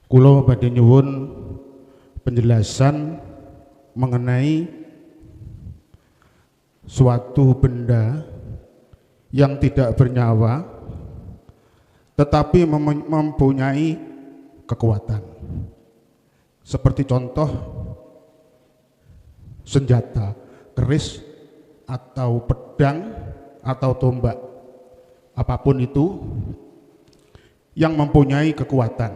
Kula badhe nyuwun penjelasan mengenai suatu benda yang tidak bernyawa tetapi mempunyai kekuatan. Seperti contoh senjata, keris atau pedang atau tombak, apapun itu yang mempunyai kekuatan.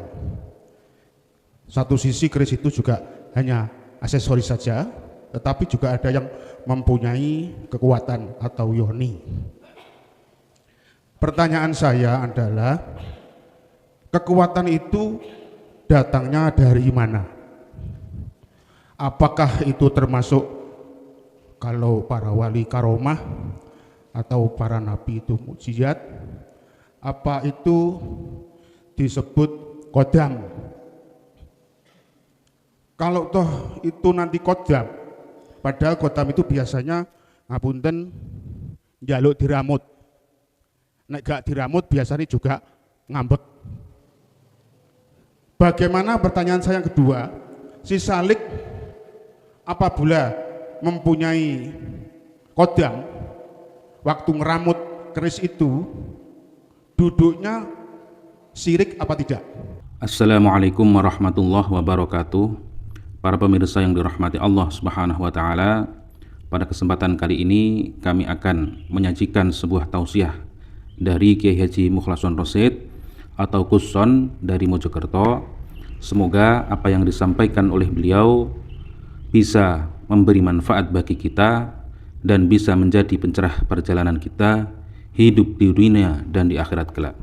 Satu sisi keris itu juga hanya aksesoris saja, tetapi juga ada yang mempunyai kekuatan atau yoni. Pertanyaan saya adalah, kekuatan itu datangnya dari mana? Apakah itu termasuk kalau para wali karomah atau para nabi itu mukjizat? Apa itu disebut kodam? Kalau toh itu nanti kodam, padahal kodam itu biasanya ngapunten njaluk diramut. Nek gak diramut biasanya juga ngambek. Bagaimana, pertanyaan saya yang kedua, si salik apabila mempunyai kodam, waktu ngeramut keris itu duduknya sirik apa tidak? Assalamualaikum warahmatullahi wabarakatuh. Para pemirsa yang dirahmati Allah Subhanahu wa taala, pada kesempatan kali ini kami akan menyajikan sebuah tausiah dari Kiai Haji Mukhlason Rosyid atau Kuson dari Mojokerto. Semoga apa yang disampaikan oleh beliau bisa memberi manfaat bagi kita dan bisa menjadi pencerah perjalanan kita hidup di dunia dan di akhirat kelak.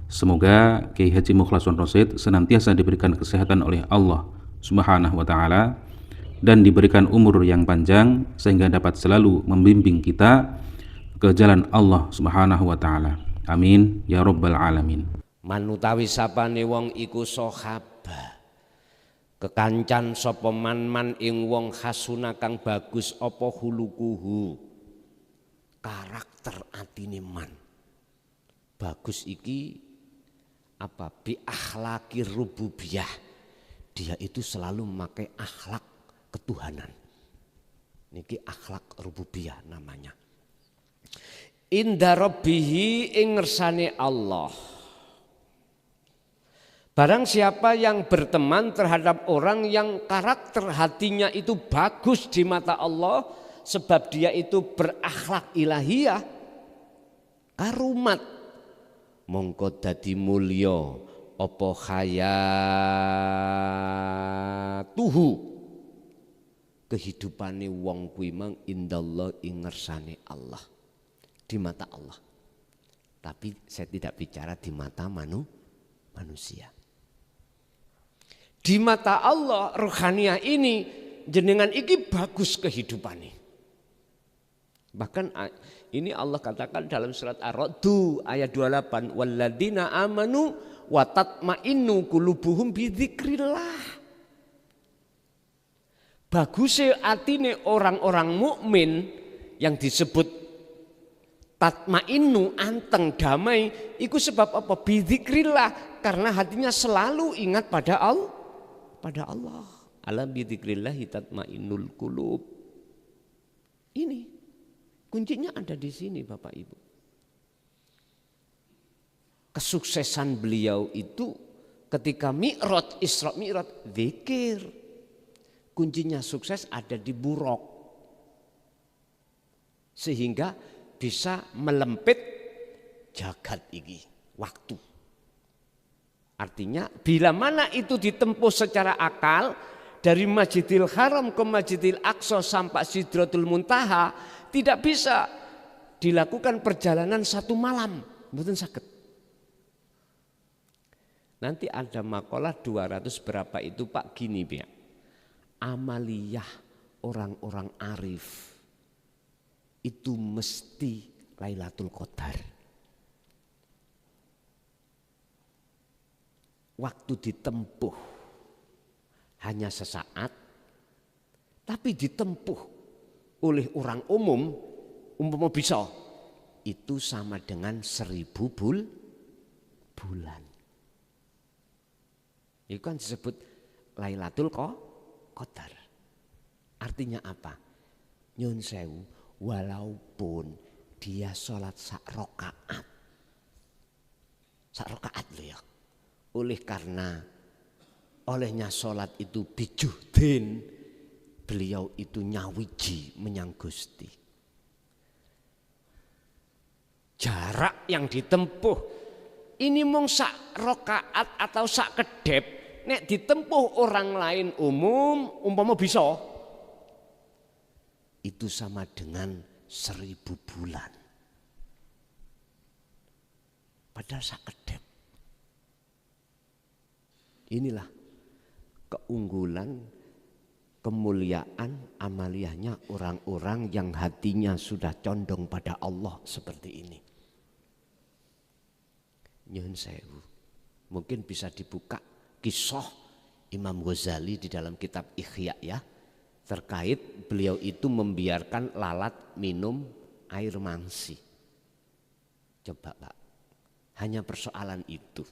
Semoga Kiai Haji Mukhlason Rosyid senantiasa diberikan kesehatan oleh Allah Subhanahu wa taala dan diberikan umur yang panjang sehingga dapat selalu membimbing kita ke jalan Allah Subhanahu wa taala. Amin ya rabbal alamin. Manutawi sapane wong iku sahabat. Kekancan sapa man ing wong hasuna kang bagus apa hulukuhu. Karakter atine man. Bagus iki apa bi akhlaqir rububiyah. Dia itu selalu memakai akhlak ketuhanan. Niki akhlak rububiyah namanya. Inda rabbihi ing ngersane Allah. Barang siapa yang berteman terhadap orang yang karakter hatinya itu bagus di mata Allah, sebab dia itu berakhlak ilahiyah, karumat, mongko dadi mulya apa hayatuhu, kehidupane wong kuwi mang indallah ing ngersane Allah, di mata Allah. Tapi saya tidak bicara di mata manusia. Di mata Allah rohaniah ini jenengan iki bagus kehidupane. Bahkan ini Allah katakan dalam surat Ar-Ra'd ayat 28, walladzina amanu wa tatma'innu qulubuhum bidzikrillah. Baguse atine orang-orang mukmin yang disebut tatma'innu, anteng, damai, iku sebab apa? Bidzikrillah, karena hatinya selalu ingat pada Allah. Ala bidzikrillahi tatma'innul qulub. Ini kuncinya ada di sini Bapak Ibu. Kesuksesan beliau itu ketika Mi'raj, Isra Mi'raj, zikir. Kuncinya sukses ada di buraq. Sehingga bisa melempit jagat ini, waktu. Artinya bila mana itu ditempuh secara akal, dari Masjidil Haram ke Masjidil Aqsa sampai Sidratul Muntaha, tidak bisa dilakukan perjalanan satu malam, mboten saged. Nanti ada makalah 200 berapa itu Pak, gini Pak. Amaliyah orang-orang arif itu mesti Lailatul Qadar. Waktu ditempuh hanya sesaat, tapi ditempuh oleh orang umum umpama bisa, itu sama dengan 1000 bulan. Itu kan disebut Lailatul Qadar. Artinya apa? Nyun sewu, walaupun dia sholat sak rakaat loh ya. Olehnya sholat itu bijuhdin, beliau itu nyawiji menyang Gusti. Jarak yang ditempuh ini mung sak rakaat atau sak kedep, nek ditempuh orang lain umum umpama bisa, itu sama dengan 1000 bulan. Padahal sak kedep. Inilah keunggulan, kemuliaan amaliyahnya orang-orang yang hatinya sudah condong pada Allah seperti ini. Nyuhun sewu. Mungkin bisa dibuka kisah Imam Ghazali di dalam kitab Ihya ya. Terkait beliau itu membiarkan lalat minum air mangsi. Coba Pak, hanya persoalan itu.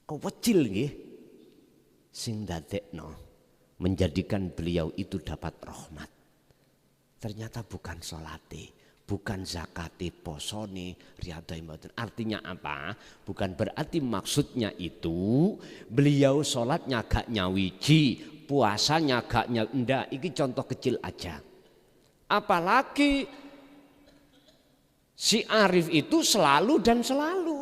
Kewecil nggih sing dadekno menjadikan beliau itu dapat rahmat. Ternyata bukan salate, bukan zakate, posone, riyadhah mboten. Artinya apa? Bukan berarti maksudnya itu beliau sholatnya gak nyawiji, puasanya gak ndak. Ini contoh kecil aja. Apalagi si arif itu selalu dan selalu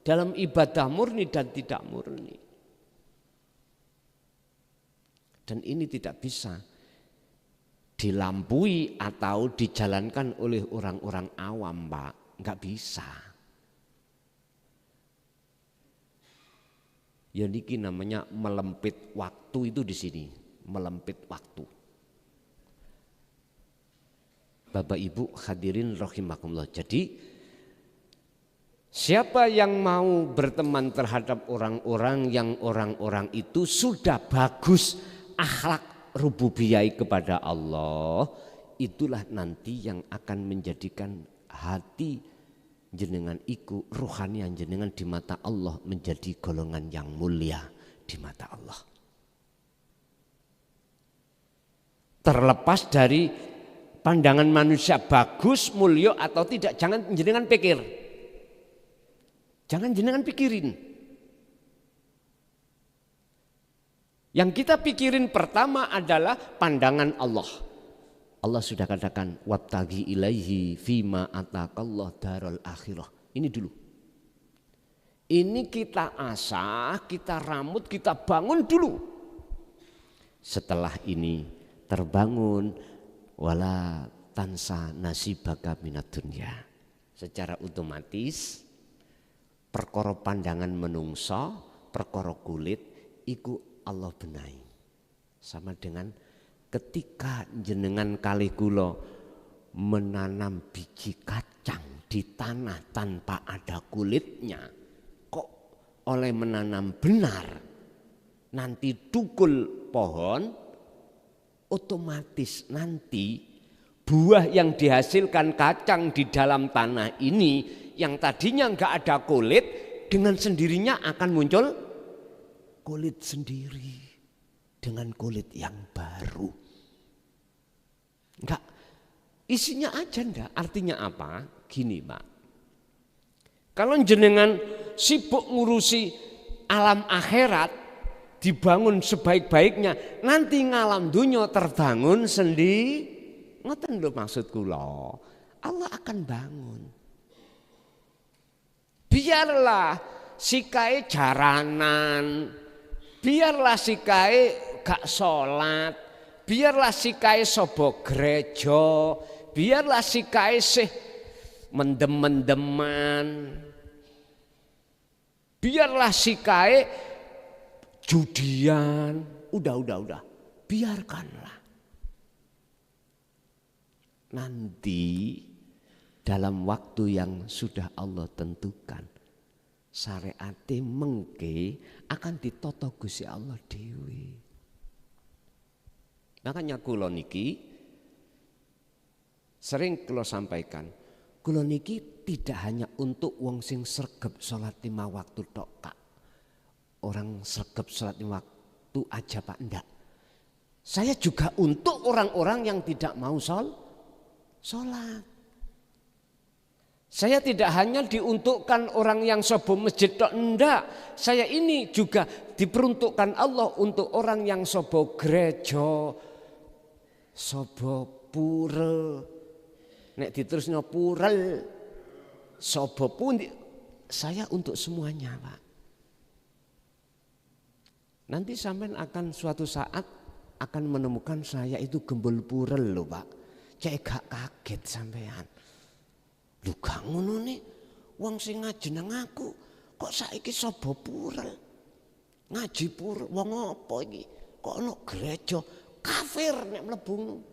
dalam ibadah murni dan tidak murni. Dan ini tidak bisa dilampaui atau dijalankan oleh orang-orang awam, Pak. Enggak bisa. Ya niki namanya melempit waktu itu di sini, melempit waktu. Bapak Ibu hadirin rahimakumullah. Jadi siapa yang mau berteman terhadap orang-orang yang orang-orang itu sudah bagus akhlak rububiyah kepada Allah, itulah nanti yang akan menjadikan hati jenengan iku rohanian jenengan di mata Allah menjadi golongan yang mulia di mata Allah. Terlepas dari pandangan manusia bagus, mulia atau tidak, jangan jenengan pikir. Jangan jenengan pikirin. Yang kita pikirin pertama adalah pandangan Allah. Allah sudah katakan wabtaghi ilaihi fima ataqallah darul akhirah. Ini dulu. Ini kita asah, kita rambut, kita bangun dulu. Setelah ini terbangun wala tansa nasibaka minad dunya. Secara otomatis perkara pandangan menungso, perkara kulit iku Allah benahi. Sama dengan ketika jenengan kali kula menanam biji kacang di tanah tanpa ada kulitnya, kok oleh menanam benar nanti tukul pohon, otomatis nanti buah yang dihasilkan kacang di dalam tanah ini yang tadinya enggak ada kulit dengan sendirinya akan muncul kulit sendiri dengan kulit yang baru. Enggak, isinya aja enggak. Artinya apa? Gini Pak, kalau jenengan sibuk ngurusi alam akhirat, dibangun sebaik-baiknya, nanti ngalam dunia terbangun sendiri. Ngoten lho maksud kula, Allah akan bangun. Biarlah sikae jaranan, biarlah sikae gak sholat, biarlah sikae sobo gereja, biarlah sikae sih mendem-mendeman, biarlah sikae judian, udah, biarkanlah. Nanti dalam waktu yang sudah Allah tentukan, syariate mengke akan ditoto Gusti Allah dewi. Makanya kula niki Sering kula sampaikan, kula niki tidak hanya untuk wong sing sregep salat 5 waktu tok, Pak. Orang sregep salat 5 waktu aja, Pak, enggak. Saya juga untuk orang-orang yang tidak mau sholat. Saya tidak hanya diuntukkan orang yang sobo masjid tok, enggak. Saya ini juga diperuntukkan Allah untuk orang yang sobo gereja, sobo pura. Nek diterusno purel, sobo pun saya untuk semuanya, Pak. Nanti sampean akan suatu saat akan menemukan saya itu gembul purel loh, Pak. Cek gak kaget sampean. Lho gak ngono nih, wong sing ngaji nang aku kok saiki sobo purel. Ngaji purel wong apa iki? Kok ana gereja kafir nek mlebu.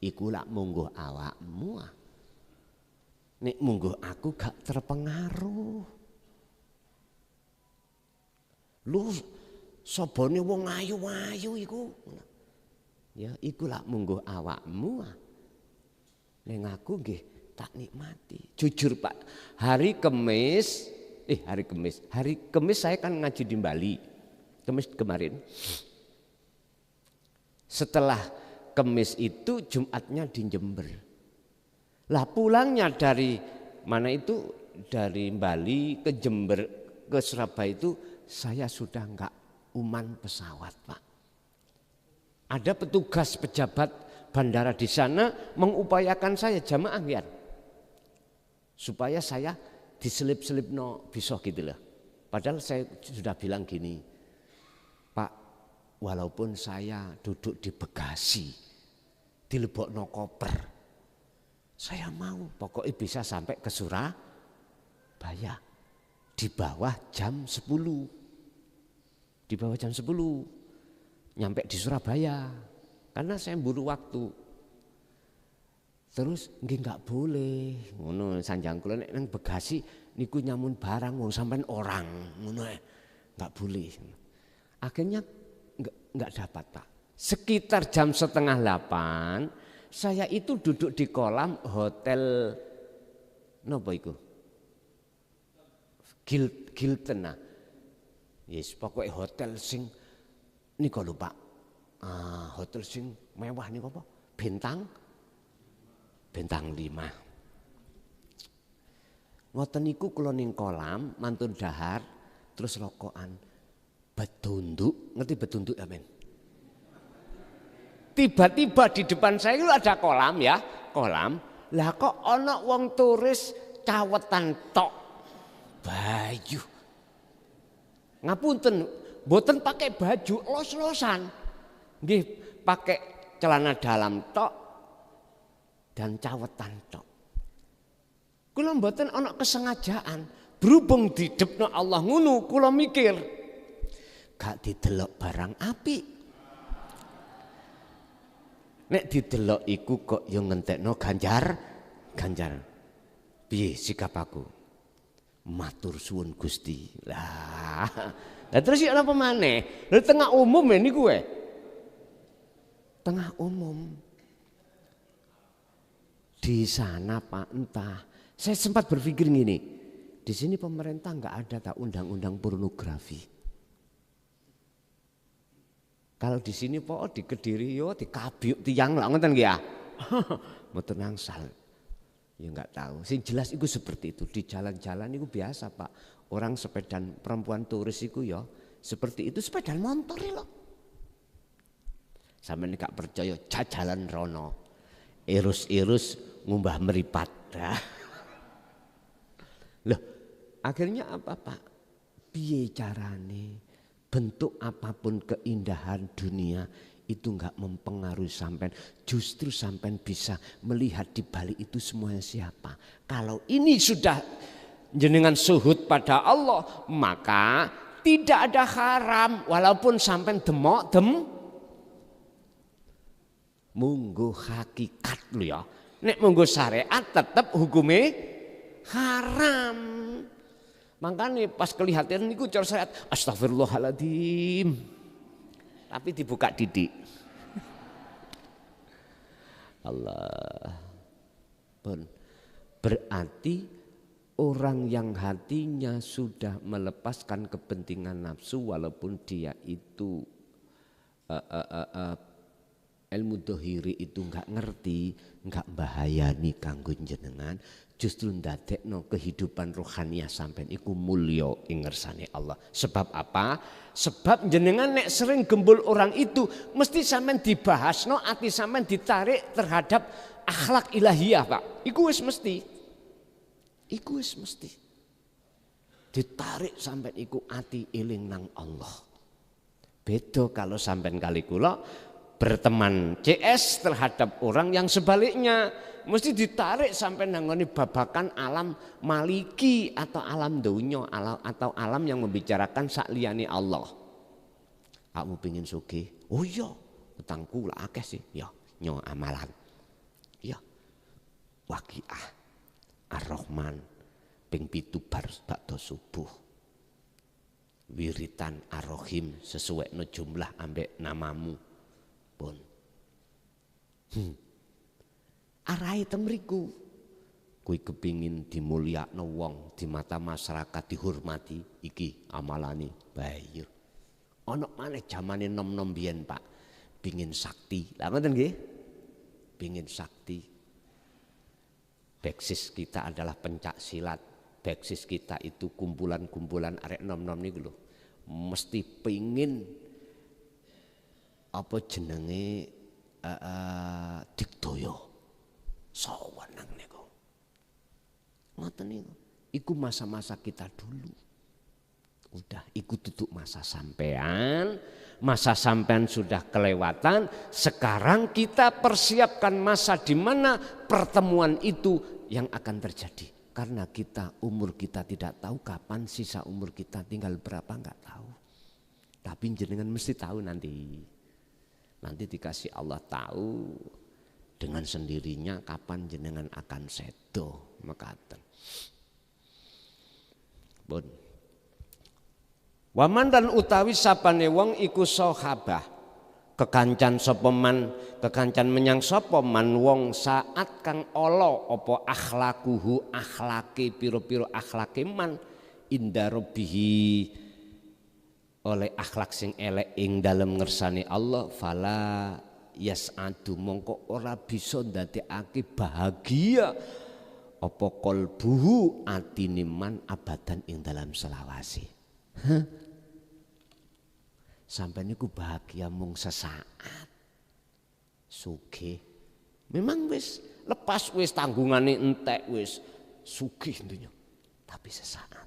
Iku lak mungguh awakmu. Nek mungguh aku gak terpengaruh. Lu sobone wong ayu-ayu iku. Ya iku lak mungguh awakmu. Ning aku nggih tak nikmati. Jujur, Pak, hari Kamis saya kan ngaji di Bali. Kamis kemarin. Setelah Kamis itu Jumatnya di Jember. Lah pulangnya dari mana itu, dari Bali ke Jember ke Surabaya itu saya sudah enggak uman pesawat, Pak. Ada petugas pejabat bandara di sana mengupayakan saya jamaah biar supaya saya diselip-selip bisa gitu loh. Padahal saya sudah bilang gini, Pak, walaupun saya duduk di Bekasi, dilebokno koper, saya mau pokoknya bisa sampai ke Surabaya di bawah jam 10. Di bawah jam 10 nyampe di Surabaya karena saya buru waktu. Terus nggih enggak boleh ngono sanjang kula nek nang Bekasi niku nyamun barang wong sampean orang ngono enggak boleh. Akhirnya enggak dapat, Pak. Sekitar jam 7:30 saya itu duduk di kolam hotel napa iku? Hilton. Yes, pokoknya hotel sing niku lho, Pak. Hotel sing mewah niku apa? Bintang 5. Ngoten niku kula ning kolam mantun dahar terus rokokan. Betunduk, ngerti betunduk ya, Men? Tiba-tiba di depan saya itu ada kolam ya, kolam. Lah kok ana wong turis cawetan tok. Baju. Ngapunten, mboten pakai baju los-losan. Nggih, pakai celana dalam tok dan cawetan tok. Kula mboten ana kesengajaan, berhubung didepno Allah ngono, kula mikir gak didelok barang apik. Nek didelok iku kok yo ngentekno ganjar. Piye sikap aku? Matur suwun Gusti. Lah terus yo napa maneh? Lha tengah umum niku tengah umum. Di sana Pak entah. Saya sempat berpikir gini, di sini pemerintah nggak ada tak undang-undang pornografi. Kalau di sini Pak di Kediri yo dikabyuk tiyang lah ngoten nggih ya. Mboten nangsal. Ya nggak tahu. Sing jelas itu seperti itu di jalan-jalan itu biasa Pak. Orang sepedaan perempuan turis itu ya seperti itu sepedaan motor loh. Sampeyan gak percaya jajalan rono. Irus-irus ngumbah meripat. Loh, akhirnya apa Pak? Piye carane? Bentuk apapun keindahan dunia itu enggak mempengaruhi sampean. Justru sampean bisa melihat di balik itu semuanya siapa. Kalau ini sudah jenengan suhud pada Allah, maka tidak ada haram walaupun sampean demok munggu hakikat lho ya. Nek munggu syariat tetap hukumnya haram. Makanya pas kelihatan niku cara syariat astagfirullahaladzim. Tapi dibuka didik. Allah. Berarti orang yang hatinya sudah melepaskan kepentingan nafsu, walaupun dia itu ilmu dohiri itu nggak ngerti, nggak bahayani kanggo jenengan, justru ndadekno kehidupan rohaniah sampean iku mulya ing ngersane Allah. Sebab apa? Sebab jenengan nek sering gembul orang itu mesti sampean dibahasno, ati sampean ditarik terhadap akhlak ilahiyah, Pak. Iku wis mesti. Iku wis mesti. Ditarik sampean iku ati eling nang Allah. Beda kalau sampean kali kula berteman CS terhadap orang yang sebaliknya, mesti ditarik sampai nangoni babakan alam maliki atau alam dunya atau alam yang membicarakan sakliyane Allah. Kamu pengin sugih? Oh iya, utangku lah akeh sih. Ya, nyo amalan. Ya. Waqiah Ar-Rahman ping 7 bar bakda subuh. Wiritan Ar-Rahim sesuai no jumlah ambek namamu. Pun. Arahe temriku. Kuwi kepingin dimulyakno wong di mata masyarakat, dihormati, iki amalane bayur. Ana maneh jamane nom-nom biyen, Pak. Pingin sakti. Lah ngoten nggih? Pingin sakti. Basis kita adalah pencak silat. Basis kita itu kumpulan-kumpulan arek nom-nom niku lho. Mesti pingin apa jenenge Digdaya sawan nang niku. Ngoten niku. Iku masa-masa kita dulu. Udah, iku duduk masa sampean. Masa sampean sudah kelewatan. Sekarang kita persiapkan masa di mana pertemuan itu yang akan terjadi. Karena umur kita tidak tahu kapan, sisa umur kita tinggal berapa enggak tahu. Tapi jenengan mesti tahu nanti. Nanti dikasih Allah tahu dengan sendirinya kapan jenengan akan sedo mekaten. Pun. Waman dan utawi sapane wong iku sahabah. Kekancan sapa man, kekancan menyang sapa man wong saat kang ala apa akhlakuhu, akhlake pira-pira akhlake man inda rabbihi, oleh akhlak sing elek ing dalem ngersane Allah, fala yas'adu mongko ora bisa ndadekake bahagia apa qalbuhu atine man abadan ing dalam selawase. Sampai niku bahagia mung sesaat. Sugih. Memang wis lepas wis tanggungane entek wis sugih dunya. Tapi sesaat.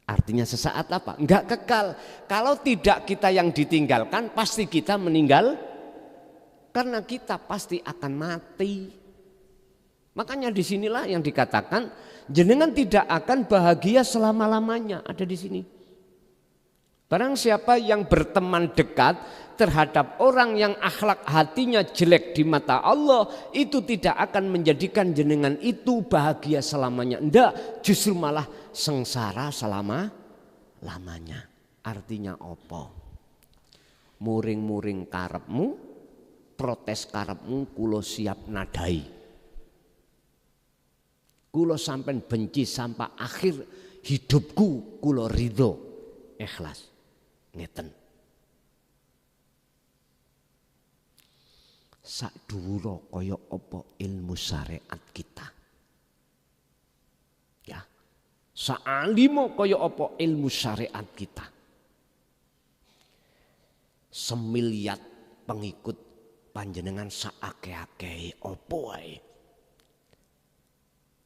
Artinya sesaat apa? Enggak kekal. Kalau tidak kita yang ditinggalkan, pasti kita meninggal. Karena kita pasti akan mati. Makanya disinilah yang dikatakan jenengan tidak akan bahagia selama-lamanya. Ada di sini. Barang siapa yang berteman dekat terhadap orang yang akhlak hatinya jelek di mata Allah, itu tidak akan menjadikan jenengan itu bahagia selamanya. Enggak, justru malah sengsara selama-lamanya. Artinya apa? Muring-muring karepmu, protes karepmu kula siap nadai. Kula sampean benci sampai akhir hidupku kula ridho, ikhlas. Ngeten. Sak dhuwur kaya apa ilmu syariat kita. Ya. Sak alimo kaya apa ilmu syariat kita. Semiliat pengikut panjenengan sak akeh-akeh apa wae.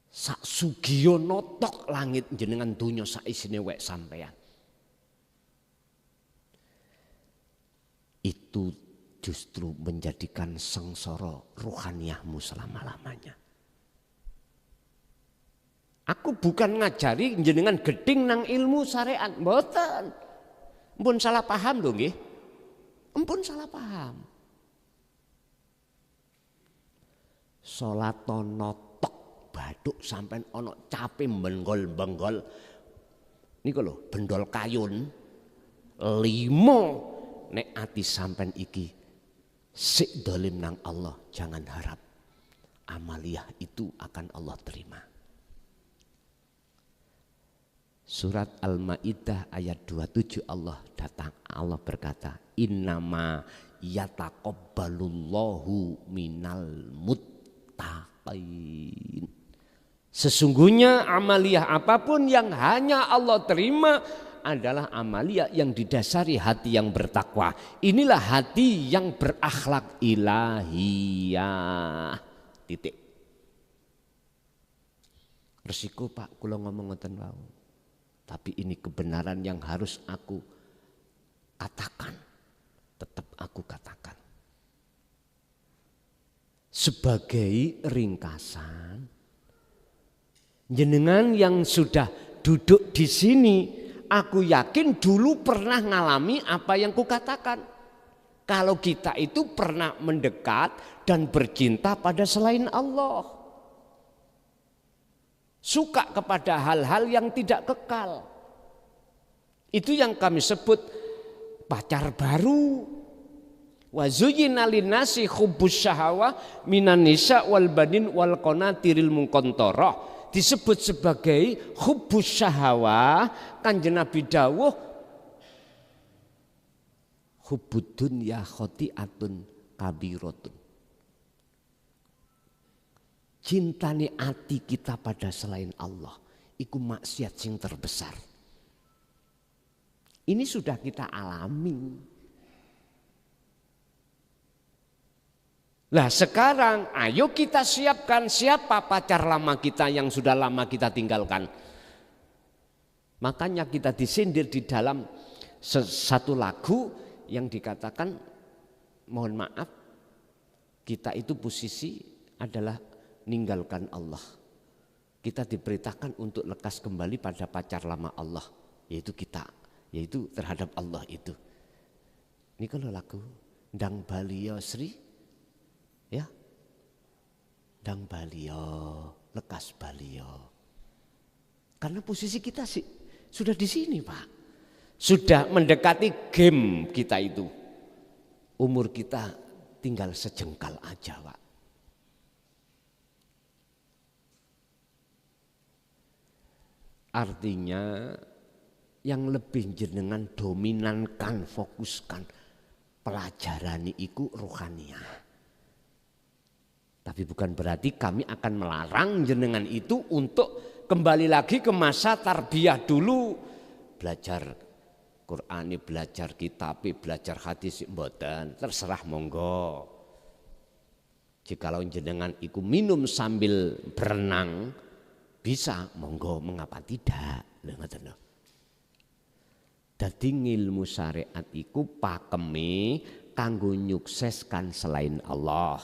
Sak sugiyo notok langit jenengan donya sak isine wek sampean. Itu justru menjadikan sengsara ruhaniyahmu selama-lamanya. Aku bukan ngajari jenengan geding nang ilmu syariat, mboten. Ampun salah paham lho nggih. Ampun salah paham. Salat notok baduk sampean ana cape benggol-benggol. Niku lho, bendol kayun 5. Nek ati sampean iki sik dolim nang Allah, jangan harap amaliyah itu akan Allah terima. Surat Al-Maidah ayat 27 Allah berkata, innama yataqabbalullahu minal muttaqin. Sesungguhnya amaliyah apapun yang hanya Allah terima adalah amaliyah yang didasari hati yang bertakwa. Inilah hati yang berakhlak ilahiyah. Titik. Resiko Pak, kula ngomong ngoten wau. Tapi ini kebenaran yang harus aku katakan. Tetap aku katakan. Sebagai ringkasan, jenengan yang sudah duduk di sini, aku yakin dulu pernah ngalami apa yang kukatakan. Kalau kita itu pernah mendekat dan bercinta pada selain Allah. Suka kepada hal-hal yang tidak kekal. Itu yang kami sebut pacar baru. Wa zuyyina linnasi hubbus syahawah minan nisa wal banin wal qanatiril muqantarah. Disebut sebagai hubbus syahawah. Kanjeng Nabi dawuh hubbud dunya khati'atun kabiratun. Cintane hati kita pada selain Allah, iku maksiat sing terbesar. Ini sudah kita alami. Lah sekarang ayo kita siapkan siapa pacar lama kita yang sudah lama kita tinggalkan. Makanya kita disindir di dalam satu lagu yang dikatakan, mohon maaf, kita itu posisi adalah ninggalkan Allah. Kita diperintahkan untuk lekas kembali pada pacar lama Allah, yaitu kita, yaitu terhadap Allah itu. Ini kalau lagu Ndang Baliyo Sri, ya, Ndang Baliyo, lekas Baliyo. Karena posisi kita sih sudah di sini Pak, sudah mendekati game kita itu. Umur kita tinggal sejengkal aja Pak. Artinya yang lebih jenengan dominankan, fokuskan pelajaran iku rohaniyah. Tapi bukan berarti kami akan melarang jenengan itu untuk kembali lagi ke masa tarbiyah dulu. Belajar Quran, belajar kitab, belajar hadis, mboten, terserah monggo. Jikalau jenengan iku minum sambil berenang, bisa, monggo, mengapa tidak? Dadi ngilmu syariat iku pakeme kanggo nyukseskan selain Allah.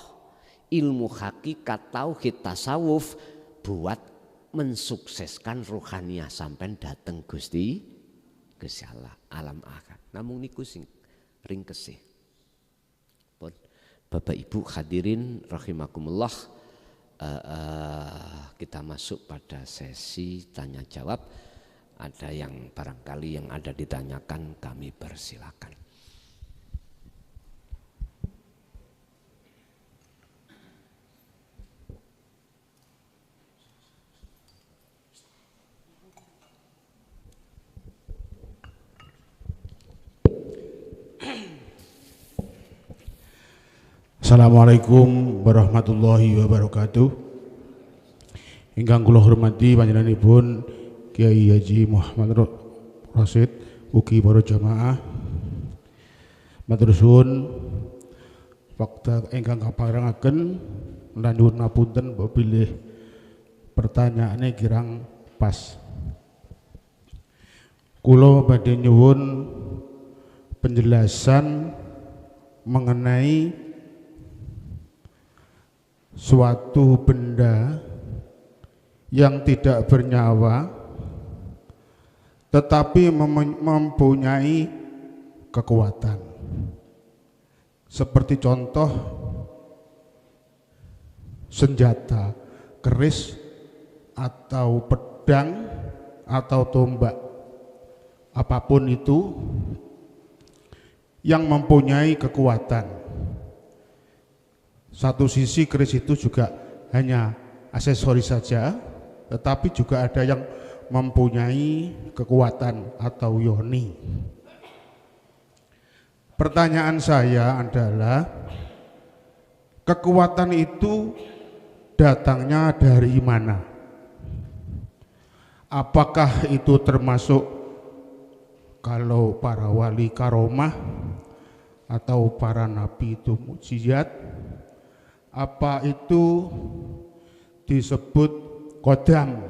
Ilmu hakikat tauhid tasawuf buat mensukseskan rohaniyah sampai dateng Gusti Allah alam akhir. Namun niku sing ringkesih. Bapak Ibu hadirin rahimakumullah. Kita masuk pada sesi tanya jawab. Ada yang barangkali yang ada ditanyakan, kami persilakan. Assalamualaikum warahmatullahi wabarakatuh. Ingkang kula hormati panjenenganipun Kiai Haji Muhammad Rasid, ugi para jamaah. Matur suwun fakta ingkang kaparengaken lan nyuwun ngapunten mbok bilih pertanyaane kirang pas. Kula badhe nyuwun penjelasan mengenai suatu benda yang tidak bernyawa tetapi mempunyai kekuatan. Seperti contoh senjata, keris atau pedang atau tombak. Apapun itu yang mempunyai kekuatan. Satu sisi keris itu juga hanya aksesoris saja, tetapi juga ada yang mempunyai kekuatan atau yoni. Pertanyaan saya adalah, kekuatan itu datangnya dari mana? Apakah itu termasuk kalau para wali karomah atau para nabi itu mukjizat? Apa itu disebut qadam?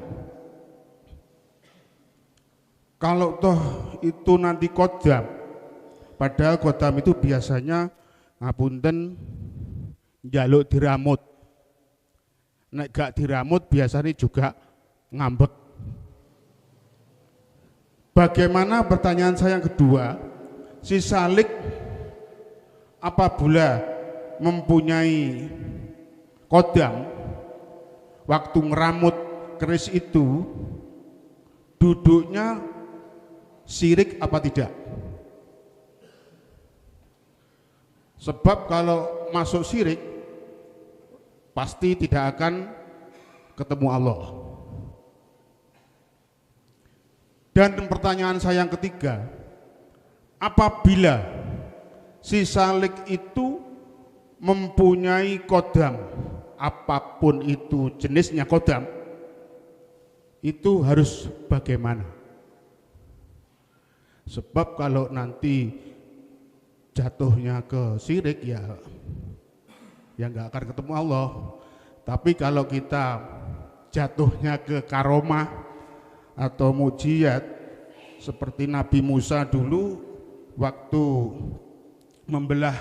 Kalau toh itu nanti qadam, padahal qadam itu biasanya ngapunten njaluk diramut. Nek gak diramut biasanya juga ngambek. Bagaimana, pertanyaan saya yang kedua, si salik apabila mempunyai qadam, waktu ngeramut keris itu duduknya syirik apa tidak? Sebab kalau masuk syirik pasti tidak akan ketemu Allah. Dan pertanyaan saya yang ketiga, apabila si salik itu mempunyai qadam, apapun itu jenisnya qadam, itu harus bagaimana? Sebab kalau nanti jatuhnya ke syirik ya nggak akan ketemu Allah. Tapi kalau kita jatuhnya ke karomah atau mukjizat seperti Nabi Musa dulu waktu membelah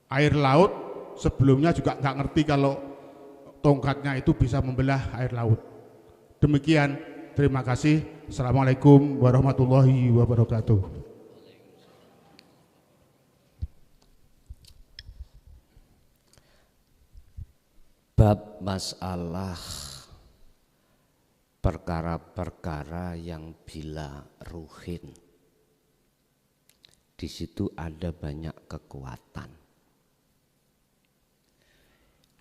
air laut, sebelumnya juga nggak ngerti kalau tongkatnya itu bisa membelah air laut. Demikian, terima kasih. Assalamualaikum warahmatullahi wabarakatuh. Bab masalah perkara-perkara yang bila ruhin, di situ ada banyak kekuatan.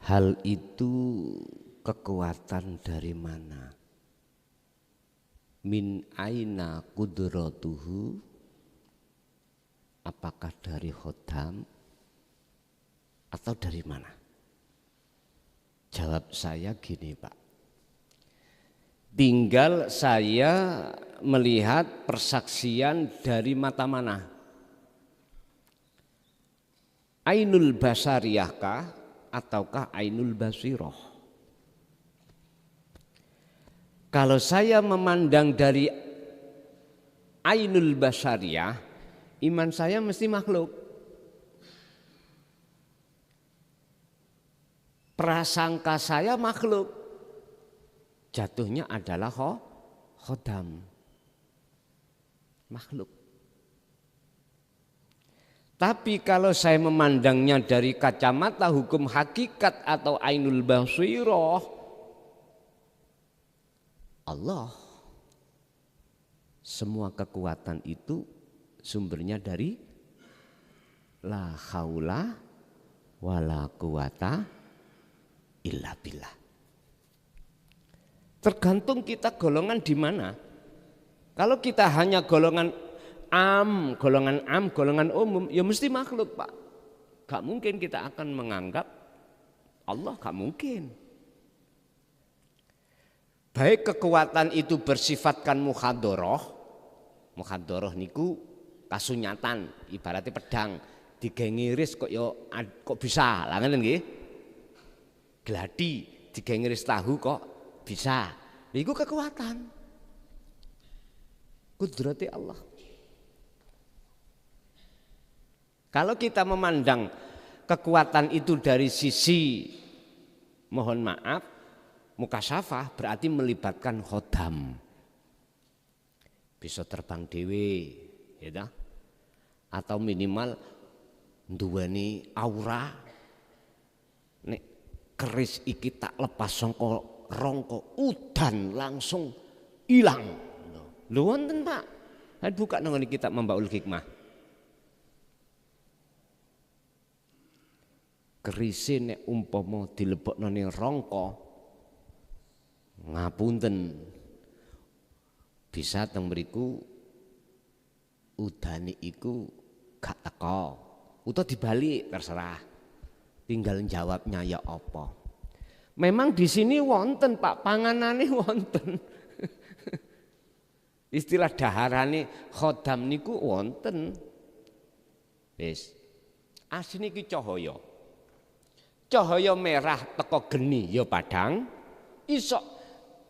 Hal itu kekuatan dari mana? Min aina qudratuhu, apakah dari khodam atau dari mana? Jawab saya gini, Pak. Tinggal saya melihat persaksian dari mata mana? Ainul basariyahkah ataukah ainul basiroh? Kalau saya memandang dari ainul basariyah, iman saya mesti makhluk. Prasangka saya makhluk. Jatuhnya adalah khodam, makhluk. Tapi kalau saya memandangnya dari kacamata hukum hakikat atau ainul basiroh, Allah. Semua kekuatan itu sumbernya dari la haula wala quwata illa billah. Tergantung kita golongan di mana. Kalau kita hanya golongan golongan umum, ya mesti makhluk, Pak. Gak mungkin kita akan menganggap Allah, gak mungkin. Baik kekuatan itu bersifatkan muhadoroh niku kasunyatan, ibaratnya pedang digengiris kok bisa, lah ngene nggih. Gladi digengiris tahu kok bisa. Itu kekuatan kudrati Allah. Kalau kita memandang kekuatan itu dari sisi, mohon maaf, mukasyafah, berarti melibatkan khodam. Bisa terbang dewe, ya, atau minimal nduweni aura. Nek keris iki tak lepas sangka rongko udan langsung hilang. Lho wonten, Pak. Saya buka nang kitab Mambaul Hikmah. kerise nek umpama dilebokno ning rangka ngapunten bisa teng mriku udane iku gak teko utawa dibalik terserah, tinggal jawabnya ya apa. Memang di sini wonten Pak, panganane wonten. Istilah daharane khodam niku wonten. Wis. Asline iki cahaya. Cahaya merah teko geni ya padhang, iso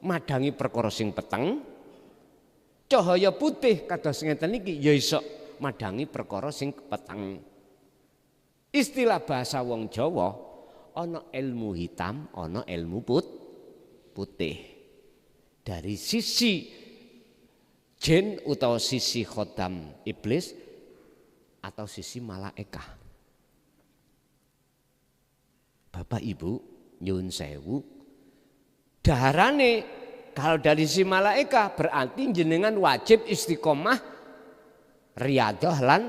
madangi perkara sing peteng. Cahaya putih kados ngeten iki ya iso madangi perkara sing peteng. Istilah bahasa wong Jawa, ana ilmu hitam, ana ilmu putih. Dari sisi jin utawa sisi khodam iblis atau sisi malaikah. Bapak Ibu nyuwun sewu, daharane kalau dari sisi malaikah berarti jenengan wajib istiqomah riyadhah lan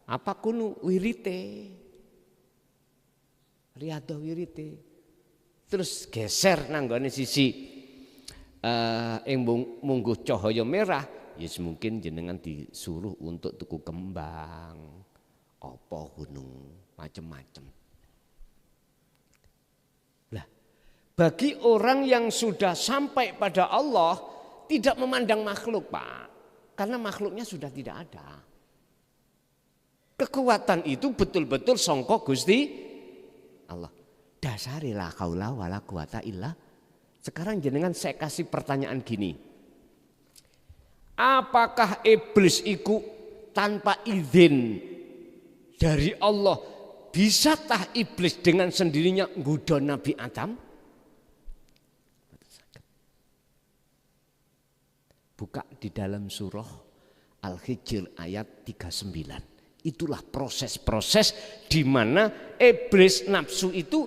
apa kunu wirite. Riyadhah wirite. Terus geser nanggone sisi mungguh cahaya merah, ya mungkin jenengan disuruh untuk tuku kembang, apa gunung, macam-macam. Lah, bagi orang yang sudah sampai pada Allah tidak memandang makhluk, Pak, karena makhluknya sudah tidak ada. Kekuatan itu betul-betul sangka Gusti Allah. Dasari la qaula wala quwata illa. Sekarang jenengan saya kasih pertanyaan gini. Apakah iblis itu tanpa izin dari Allah bisa tah iblis dengan sendirinya nggodha Nabi Adam? Buka di dalam surah Al-Hijr ayat 39. Itulah proses-proses di mana iblis nafsu itu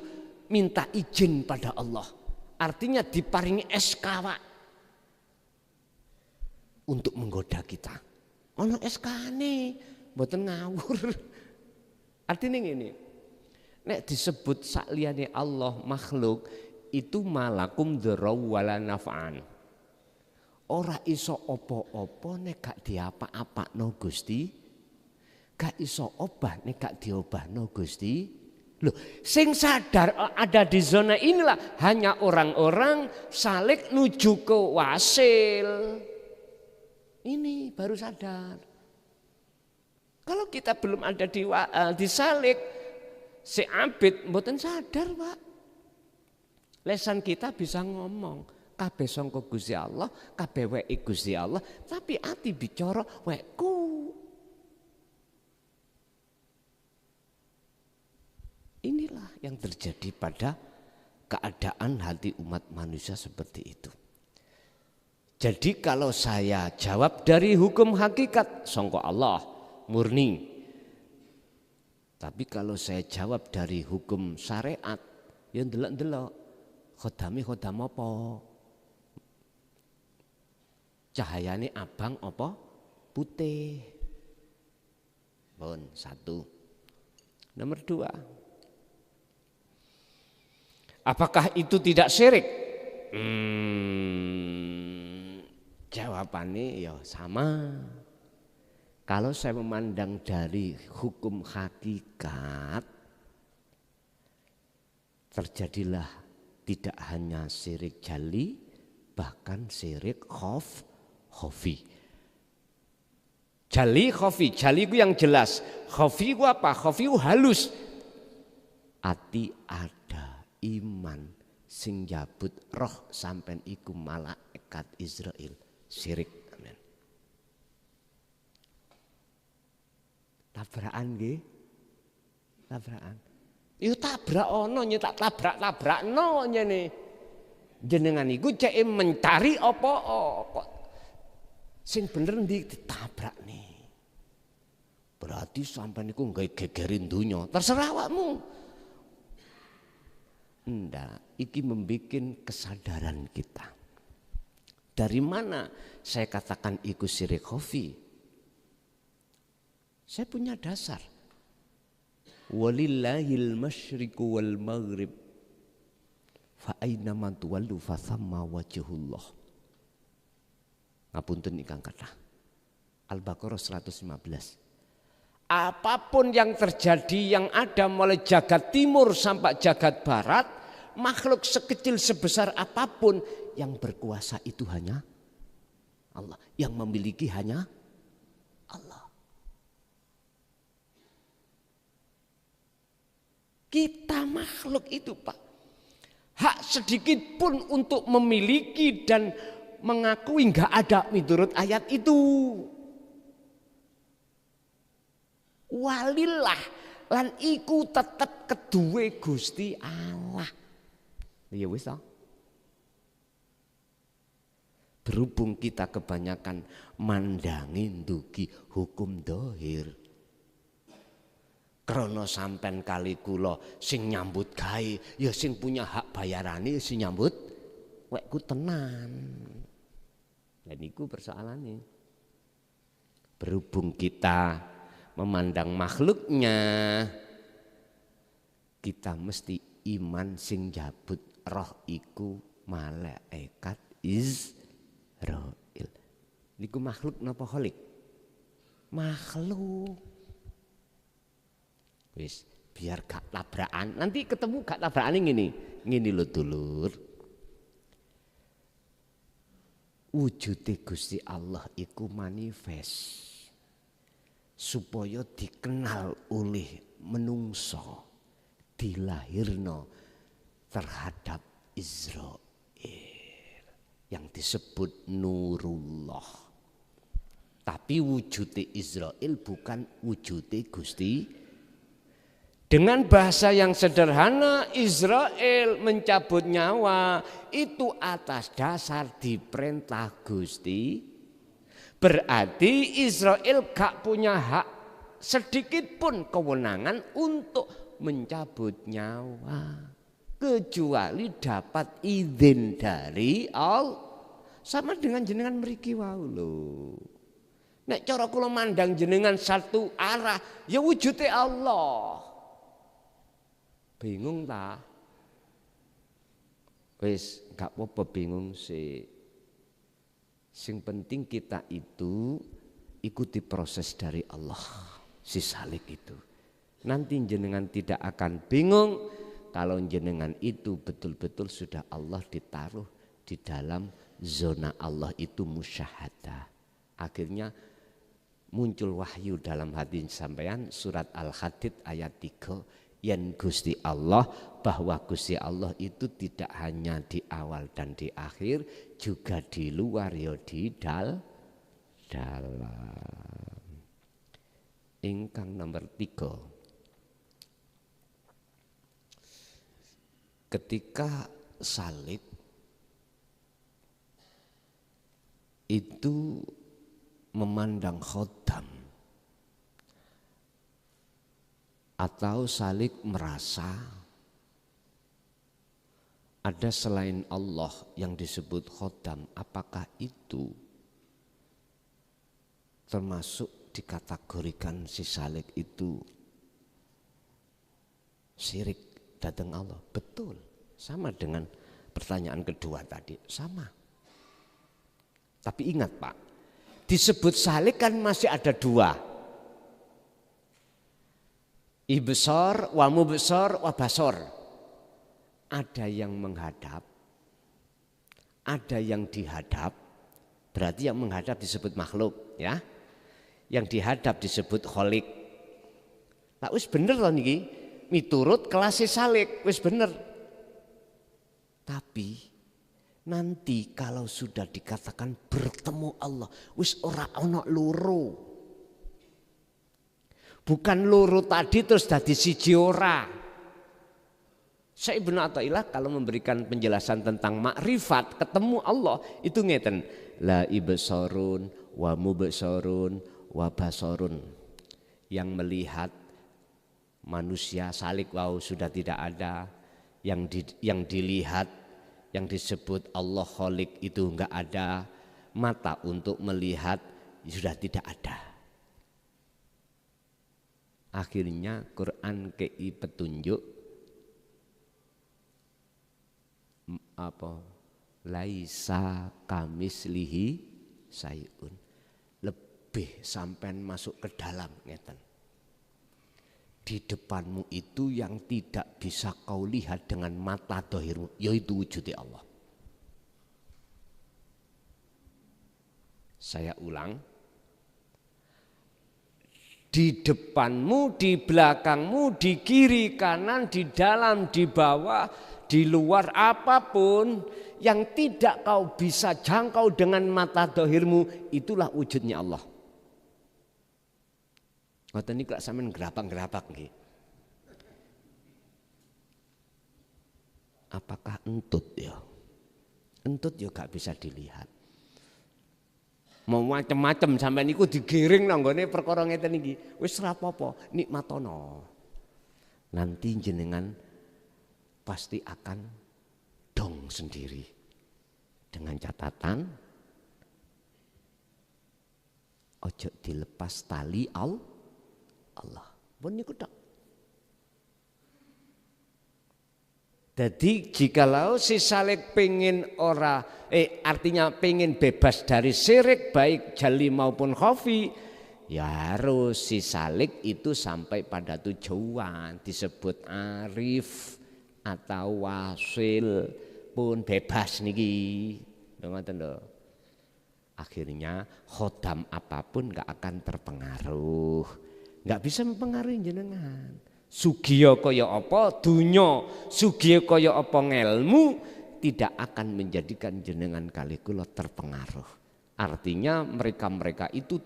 minta izin pada Allah. Artinya diparingi SK untuk menggoda kita. Ono SK-ne, mboten ngawur. Artinya ngene. Nek disebut sakliyane Allah makhluk itu malakum dzarra wala naf'an. Ora iso apa-apa nek gak diapa-apakno Gusti. Gak iso obah nek gak diobahno Gusti. Loh, sing sadar ada di zona inilah hanya orang-orang salik nuju ke wasil. Ini baru sadar. Kalau kita belum ada di salik, si abid mboten sadar, Pak. Lesan kita bisa ngomong, kabeh sangka Gusti Allah, kabeh weke Gusti Allah, tapi ati bicara wekku. Inilah yang terjadi pada keadaan hati umat manusia seperti itu. Jadi kalau saya jawab dari hukum hakikat sangka Allah murni. Tapi kalau saya jawab dari hukum syariat ya ndelok-ndelok khodami khodam apa? Cahayane abang apa? Putih. Bon, satu. Nomor 2. Apakah itu tidak syirik? Jawabannya ya sama. Kalau saya memandang dari hukum hakikat, terjadilah tidak hanya syirik jali, bahkan syirik khofi. Jali khofi, jali itu yang jelas. Khofi itu apa? Khofi itu halus. Ati ada iman sing jabut roh sampean iku malaikat Israel syirik. Amin. Tabrakan nggih. Tabrakan. Yo tabrak ono nye tak tabrak-tabrakno nyene. Jenengan iku cek mencari apa sing bener ndi ditabrak nih. Berarti sampean iku nggawe gegerin donya. Terserah awakmu. Ndak, iki membikin kesadaran kita. Dari mana saya katakan iku syirik khofi? Saya punya dasar. walillahil masyriqu wal maghrib fa aina man tuwallu fa thamma wajhullah. Ngapunten ingkang kathah. Al-Baqarah 115. Apapun yang terjadi, yang ada mulai jagat timur sampai jagat barat, makhluk sekecil sebesar apapun, yang berkuasa itu hanya Allah, yang memiliki hanya Allah. Kita makhluk itu Pak, hak sedikit pun untuk memiliki dan mengakui enggak ada menurut ayat itu. Walillah lan iku tetep keduwe Gusti Allah. Ya wis toh. Berhubung kita kebanyakan mandangi ndugi hukum dohir. Krono sampean kali kula sing nyambut gawe, ya sing punya hak bayarane sing nyambut wekku tenan. Lah niku persoalane. Berhubung kita memandang makhluknya, kita mesti iman sing jabut roh iku malaikat Israil. Niku makhluk napa kholik? Makhluk. Wis biar gak tabrakan. Nanti ketemu gak tabrakan ngene lho dulur. Wujude Gusti Allah iku manifest supaya dikenal oleh menungso, dilahirno terhadap Israil yang disebut Nurullah. Tapi wujude Israil bukan wujude Gusti. Dengan bahasa yang sederhana, Israil mencabut nyawa itu atas dasar diperintah Gusti. Berarti Israil gak punya hak sedikit pun kewenangan untuk mencabut nyawa. Kecuali dapat izin dari Allah. Sama dengan jenengan mriki wau lho. Nek cara kula mandang jenengan satu arah, ya wujude Allah. Bingung ta? Wis gak apa-apa bingung sih. Sing penting kita itu ikuti proses dari Allah, si salik itu. Nanti jenengan tidak akan bingung kalau jenengan itu betul-betul sudah Allah ditaruh di dalam zona Allah itu musyahadah. Akhirnya muncul wahyu dalam hati sampean surat Al-Hadid ayat 3. Yang Gusti Allah, bahwa Gusti Allah itu tidak hanya di awal dan di akhir, juga di luar ya di dalam. Ingkang nomor 3. Ketika salib itu memandang khotam, atau salib merasa ada selain Allah yang disebut khotam, apakah itu termasuk dikategorikan si salib itu syirik datang Allah? Betul, sama dengan pertanyaan kedua tadi, sama. Tapi ingat Pak, disebut salib kan masih ada dua. Ibsor, wa mubsor, wa basor. Ada yang menghadap, ada yang dihadap. Berarti yang menghadap disebut makhluk, ya. Yang dihadap disebut kholik. Lah wis bener loh niki, miturut kelas salik, wis bener. Tapi nanti kalau sudah dikatakan bertemu Allah, wis ora ana loro. Bukan loro tadi terus dadi siji ora. Syekh Ibnu Athaillah kalau memberikan penjelasan tentang makrifat ketemu Allah itu ngeten, la ibsarun wa mubsarun wa basarun. Yang melihat manusia salik wau sudah tidak ada, yang dilihat yang disebut Allah Khalik itu enggak ada, mata untuk melihat sudah tidak ada. Akhirnya Quran kei petunjuk apa? Laisa kamislihi sayun. Lebih sampean masuk ke dalam ngeten. Di depanmu itu yang tidak bisa kau lihat dengan mata dohirmu, yaitu wujudnya Allah. Saya ulang, di depanmu, di belakangmu, di kiri, kanan, di dalam, di bawah, di luar, apapun yang tidak kau bisa jangkau dengan mata dohirmu, itulah wujudnya Allah. Ngoten niku lak sampean gerabak-gerabak nggih. Apakah entut ya? Entut ya gak bisa dilihat. Mau macam-macam sampean niku digiring nang nggone perkara ngeten iki. Wis ora apa-apa, nikmatono. Nanti jenengan pasti akan dong sendiri. Dengan catatan ojo dilepas tali Allah. Pun niku tok. Jadi jikalau si salik pengen artinya pengen bebas dari syirik baik jali maupun khafi, ya harus si salik itu sampai pada tujuan disebut arif atau wasil pun bebas niki. Ngoten lho. Akhirnya khodam apapun gak akan terpengaruh. Gak bisa mempengaruhi jenengan. Sugiya kaya apa dunya, sugiya kaya apa ngelmu tidak akan menjadikan jenengan kali kula terpengaruh. Artinya mereka-mereka itu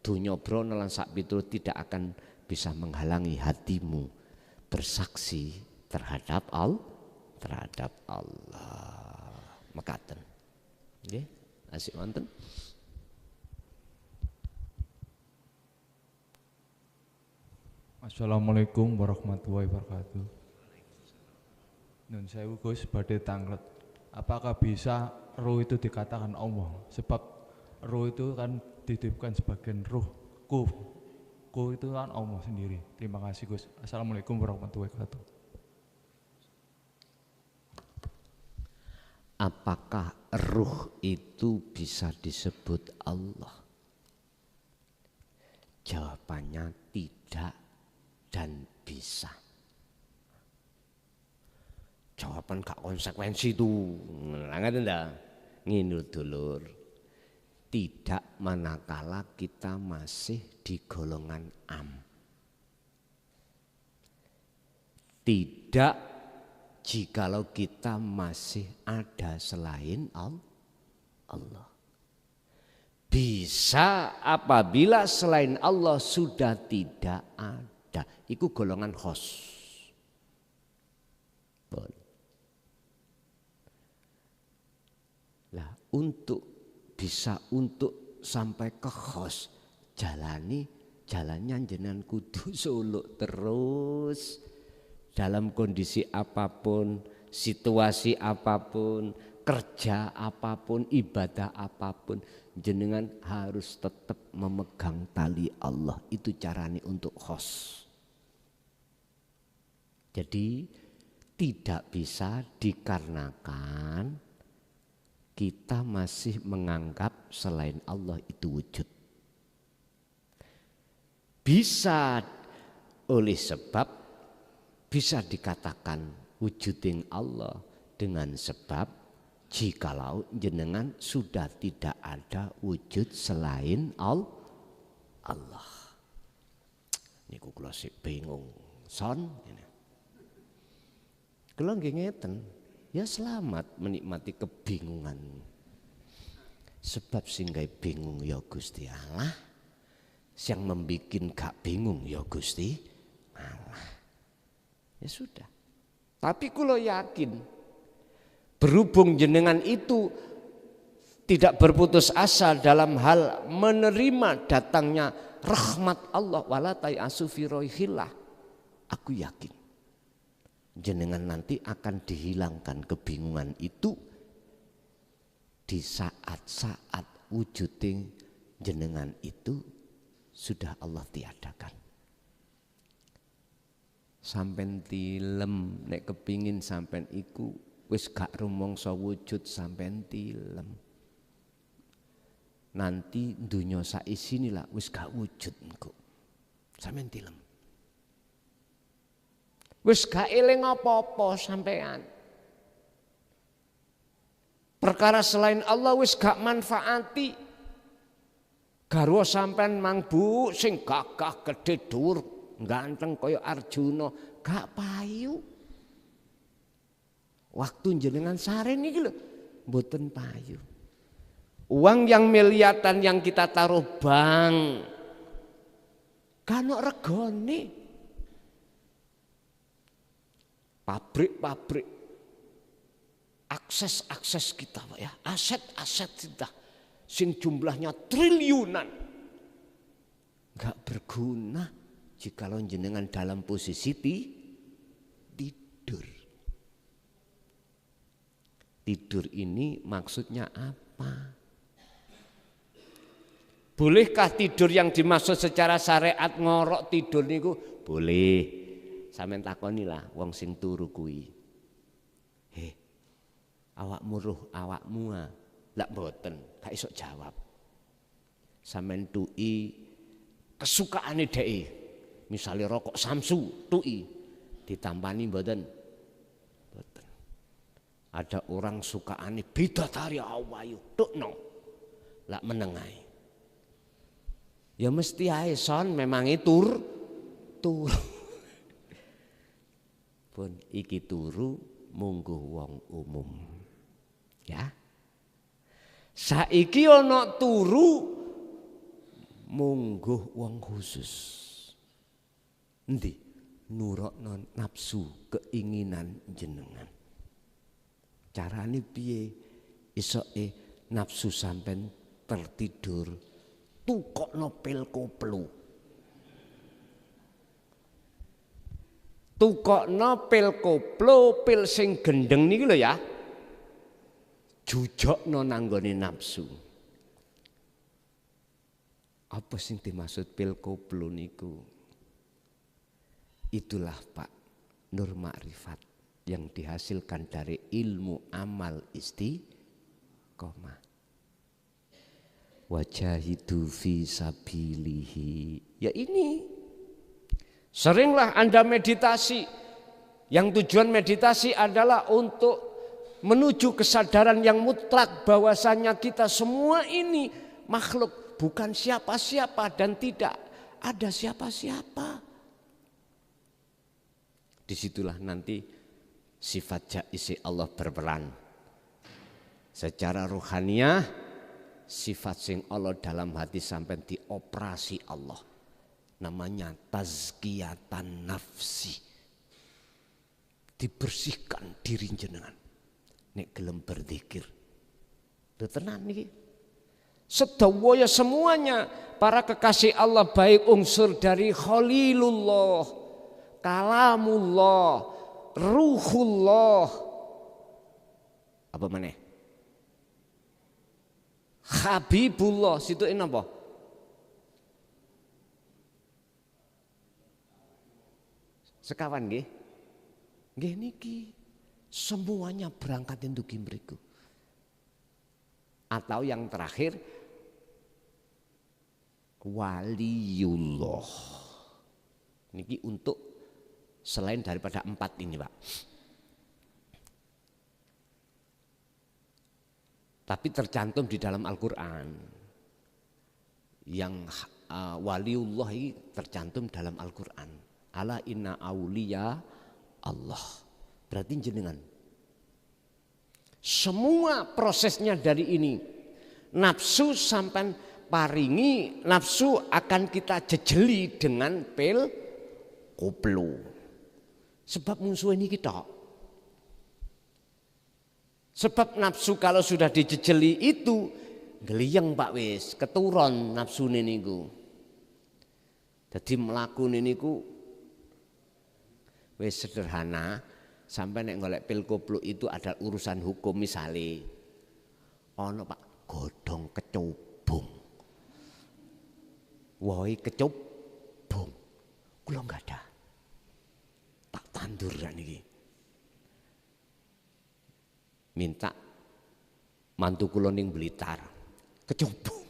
dunya brono lan sak piturut tidak akan bisa menghalangi hatimu bersaksi terhadap Allah. Mekaten. Nggih, asik wonten. Assalamualaikum warahmatullahi wabarakatuh. Nun sewu Gus badhe tanglet. Apakah bisa roh itu dikatakan Allah? Sebab roh itu kan dititipkan sebagian roh. Ku itu kan Allah sendiri. Terima kasih Gus. Assalamualaikum warahmatullahi wabarakatuh. Apakah ruh itu bisa disebut Allah? Jawabannya tidak dan bisa. Jawaban gak konsekuensi itu. Ngerti ndak? Ngene dulur. Tidak manakala kita masih di golongan am. Tidak jikalau kita masih ada selain Allah. Bisa apabila selain Allah sudah tidak ada. Iku golongan khos. Lah untuk sampai ke khos jalannya jenengan kudu suluk terus. Dalam kondisi apapun, situasi apapun, kerja apapun, ibadah apapun, jenengan harus tetap memegang tali Allah. Itu caranya untuk khos. Jadi tidak bisa dikarenakan kita masih menganggap selain Allah itu wujud. Bisa oleh sebab bisa dikatakan wujuding Allah dengan sebab jikalau jenengan sudah tidak ada wujud selain Allah. Niku kula sik bingung son. Kula nggih ngeten, ya selamat menikmati kebingungan. Sebab sing gawe bingung ya Gusti Allah, yang membikin gak bingung ya Gusti Allah. Ya sudah. Tapi kula yakin berhubung jenengan itu tidak berputus asa dalam hal menerima datangnya rahmat Allah wala ta'asu fi roihillah. Aku yakin jenengan nanti akan dihilangkan kebingungan itu di saat-saat wujuding jenengan itu sudah Allah tiadakan. sampean tilem nek kepingin sampean iku wis gak rumangsa wujud sampean tilem. Nanti dunya saisine lah wis gak wujud engko. Sampean tilem. Wis gak eling apa-apa sampean. Perkara selain Allah wis gak manfaati. Garwa sampean mang Bu sing gagah gedhe dhuwur ganteng kaya Arjuna gak payu. Waktu jenengan sare niki lho mboten payu. Uang yang miliatan yang kita taruh bank kan regane. Pabrik-pabrik, akses kita Pak ya, aset-aset kita sing jumlahnya triliunan gak berguna jikalau jenengan dalam posisi tidur. Tidur ini maksudnya apa? Bolehkah tidur yang dimaksud secara syariat ngorok tidur niku? Boleh. Sampeyan takonilah wong sing turu kuwi. Awakmu roh awakmu lak mboten, gak iso jawab. Sampeyan tuki kesukaane dheke. Misale rokok Samsu tuki ditampani mboten? Mboten. Ada orang sukaane bidadari awayu tukno. Lak menengai. Ya mesti ae son memang tur. Pun iki turu mungguh wong umum. Ya. Saiki ana turu mungguh wong khusus. Endi? Nurokno nafsu keinginan jenengan. Carane piye? Isoke nafsu sampean tertidur tukokno pil koplo. Tukokno pil koplo, pil sing gendeng niki lho ya. Jujokno nanggone nafsu. Apa sing dimaksud pil koplo niku? Itulah Pak nur makrifat yang dihasilkan dari ilmu amal istiqomah. Wajahidu fi sabilihi. Ya ini. Seringlah Anda meditasi. Yang tujuan meditasi adalah untuk menuju kesadaran yang mutlak bahwasanya kita semua ini makhluk bukan siapa-siapa dan tidak ada siapa-siapa. Disitulah nanti sifat jaisi Allah berperan. Secara ruhaniyah sifat sing Allah dalam hati sampai dioperasi Allah. Namanya tazkiyatan nafsi. Dibersihkan diri jenengan. Nek gelem berzikir. Tenan niki. Sedaya semuanya para kekasih Allah baik unsur dari Khalilullah, Kalamullah, Ruhullah. Apa maneh? Habibullah, situ ini apa? Sekawan nggih. Nggih niki semuanya berangkat untuk mriku. Atau yang terakhir waliullah. Niki untuk selain daripada 4 ini, Pak. Tapi tercantum di dalam Al-Quran. Yang waliullah ini tercantum dalam Al-Quran. Ala inna auliya Allah. Berarti jenengan. Semua prosesnya dari ini. Nafsu sampai paringi, nafsu akan kita jejeli dengan pil koplo. Sebab musuh ini kita. Sebab nafsu kalau sudah dijejeli itu geliyeng Pak wis, keturun nafsune niku. Jadi mlakune niku wis sederhana, sampai nek golek pil koplo itu ada urusan hukum misale. Ono Pak godhong kecubung. Woi kecubung. Kula enggak ada. tanduran iki. Minta mantu kula ning Blitar. Kecubung.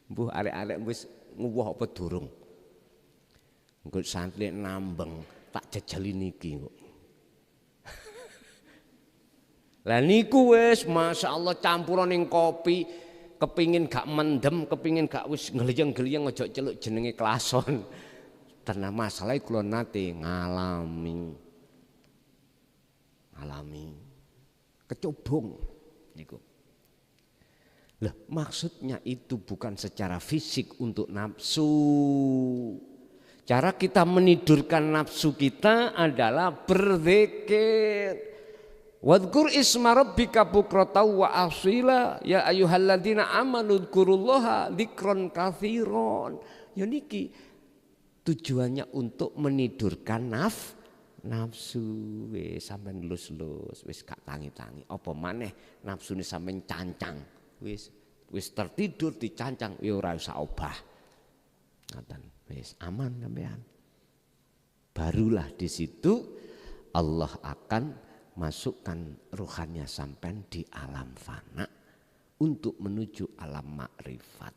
Mbuh arek-arek wis nguwuh apa durung. Engko santri nambeng tak jejeli niki kok. Lah niku wis masyaallah campuran ning kopi, kepingin gak mendem, kepingin gak wis ngleyeng-gleyeng aja celuk jenenge klason. Karena masalah kula nate ngalami kecubung niku. Lah maksudnya itu bukan secara fisik untuk nafsu. Cara kita menidurkan nafsu kita adalah berzikir. Wadhkur isma rabbika bukratan wa asila ya ayyuhalladzina amanu dzkurullaha dzikron katsiron. Ya niki tujuannya untuk menidurkan nafsu. Wis sampean lus-lus, wis gak tangi-tangi. Apa maneh nafsune sampean cancang. Wis tertidur dicancang ya ora usah obah. Ngoten. Wis aman sampean. Barulah di situ Allah akan masukkan ruhannya sampean di alam fana untuk menuju alam makrifat.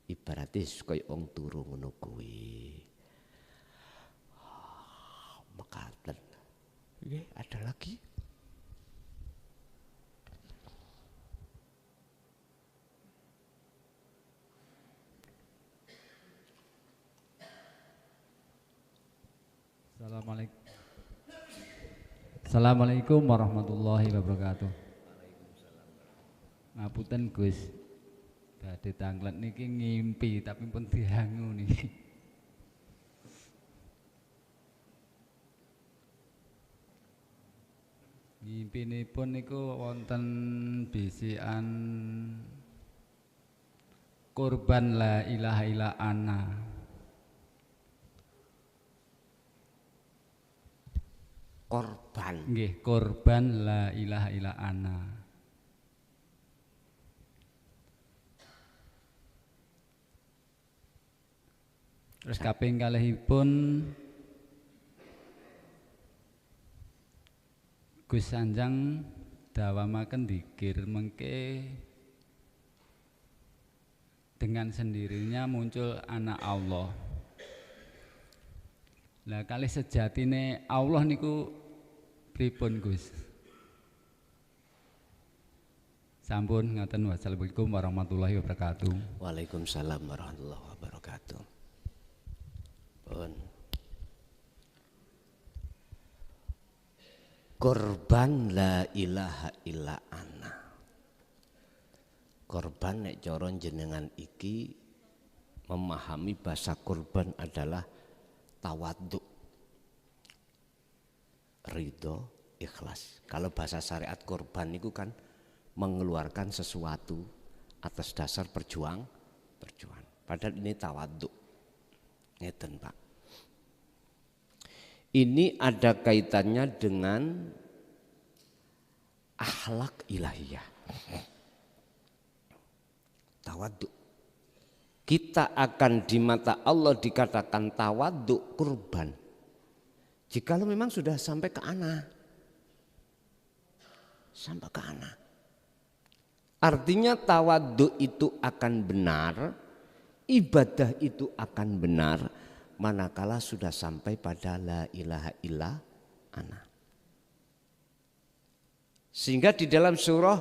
Ibaratnya kaya wong turu ngono kuwi. Mekaten. Nggih, ada lagi? Assalamualaikum warahmatullahi wabarakatuh. Ngapunten Gus, badhe tanglet niki ngimpi tapi pun dihangu niki. Ngimpinipun niku wonten bisikan kurban la ilaha illa ana. Korban. Nggih, korban la ilaha illa ana. Terus kaping kalihipun Gus Sanjang dawamaken dzikir mengke dengan sendirinya muncul anak Allah. Lah kalih sejatine Allah niku pripun Gus? Sampun ngaten, wassalamualaikum warahmatullahi wabarakatuh. Waalaikumsalam warahmatullahi wabarakatuh. Pun korban la ilaha illa ana. Korban nek cara jenengan iki memahami bahasa korban adalah tawadhu, ridho, ikhlas. Kalau bahasa syariat korban itu kan mengeluarkan sesuatu atas dasar perjuangan. Padahal ini tawadhu. Ngeten Pak. Ini ada kaitannya dengan akhlak ilahiyah. Tawadhu. Kita akan di mata Allah dikatakan tawadhu kurban. Jikalau memang sudah sampai ke ana. Sampai ke ana. Artinya tawadhu itu akan benar, ibadah itu akan benar, manakala sudah sampai pada la ilaha illa ana. Sehingga di dalam surah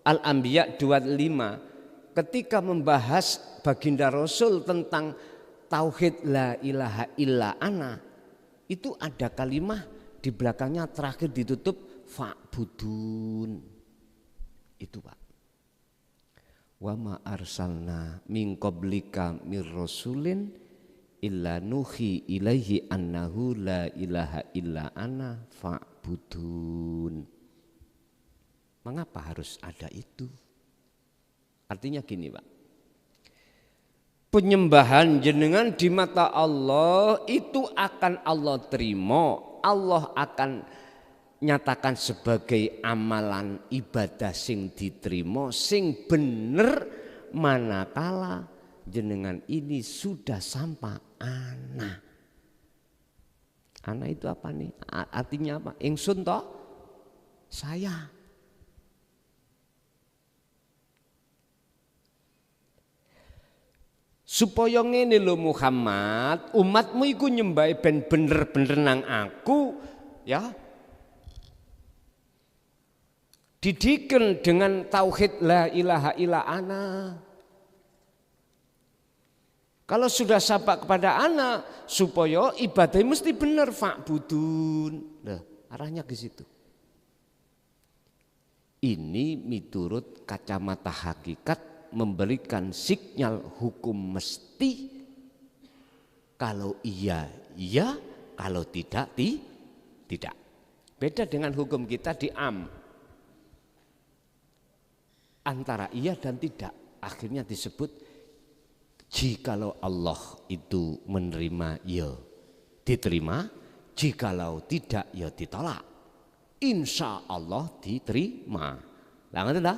Al-Anbiya 25 ketika membahas baginda Rasul tentang tauhid la ilaha illa ana, itu ada kalimat di belakangnya terakhir ditutup fa'budun. Itu Pak. Wa ma arsalna min qablika mir rasulin illa nuhi ilaihi annahu la ilaha illa ana fa'budun. Mengapa harus ada itu? Artinya gini Pak. Penyembahan jenengan di mata Allah itu akan Allah terima. Allah akan nyatakan sebagai amalan ibadah sing diterima, sing bener manakala jenengan ini sudah sampai ana. Ana itu apa nih? Artinya apa? Ingsun toh saya. Supaya ngene lho Muhammad, umatmu iku nyembah ben bener-bener nang aku, ya. Didiken dengan tauhid la ilaha illa ana. Kalau sudah sabak kepada ana, supaya ibadah mesti bener fa'budun. Nah, arahnya ke situ. Ini miturut kacamata hakikat memberikan sinyal hukum mesti, kalau iya iya, kalau tidak tidak. Beda dengan hukum kita di antara iya dan tidak, akhirnya disebut jikalau Allah itu menerima ya diterima, jikalau tidak ya ditolak. Insya Allah diterima. Lah ngoten ta?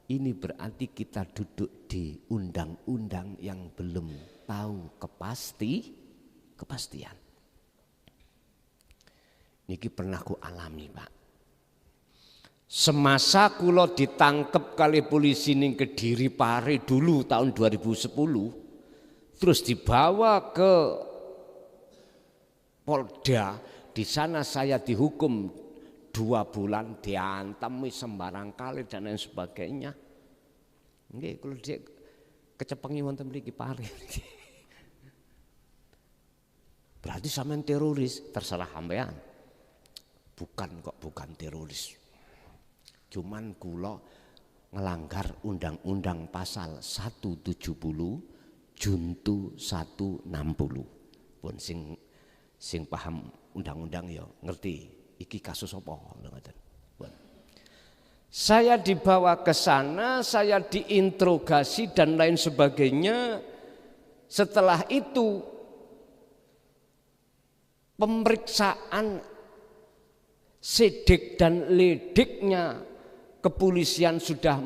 Ini berarti kita duduk di undang-undang yang belum tahu kepastian. Niki pernah ku alami, Pak. Semasa kula ditangkep kali polisi ning Kediri Pare dulu tahun 2010, terus dibawa ke Polda, di sana saya dihukum 2 bulan, diantemi sembarang kali dan lain sebagainya. Nggih, kalau dia kecepengi wonten mriki Pare. Berarti sampean teroris, terserah sampean. Bukan teroris. Cuman kula ngelanggar undang-undang pasal 170 juntu 160. Pun sing paham undang-undang ya ngerti iki kasus apa. Saya dibawa ke sana, saya diinterogasi dan lain sebagainya. Setelah itu pemeriksaan sidik dan lidiknya kepolisian sudah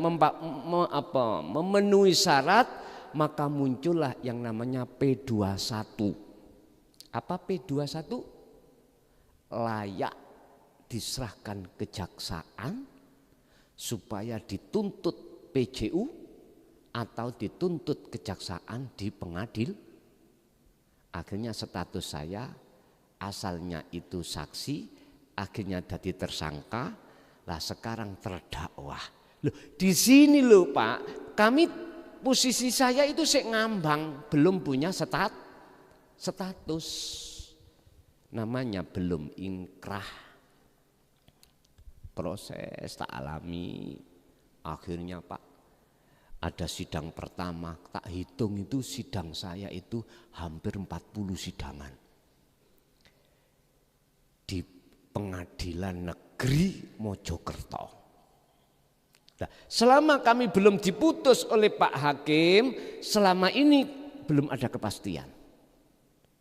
memenuhi syarat, maka muncullah yang namanya P21. Apa P21? Layak diserahkan kejaksaan supaya dituntut PJU atau dituntut kejaksaan di pengadilan. Akhirnya status saya asalnya itu saksi, akhirnya jadi tersangka, lah sekarang terdakwa. Loh, di sini loh Pak, kami posisi saya itu sik ngambang, belum punya status. Namanya belum inkrah. Proses tak alami, akhirnya Pak ada sidang pertama, tak hitung itu sidang saya itu hampir 40 sidangan di Pengadilan Negeri Mojokerto. Nah, selama kami belum diputus oleh Pak Hakim, selama ini belum ada kepastian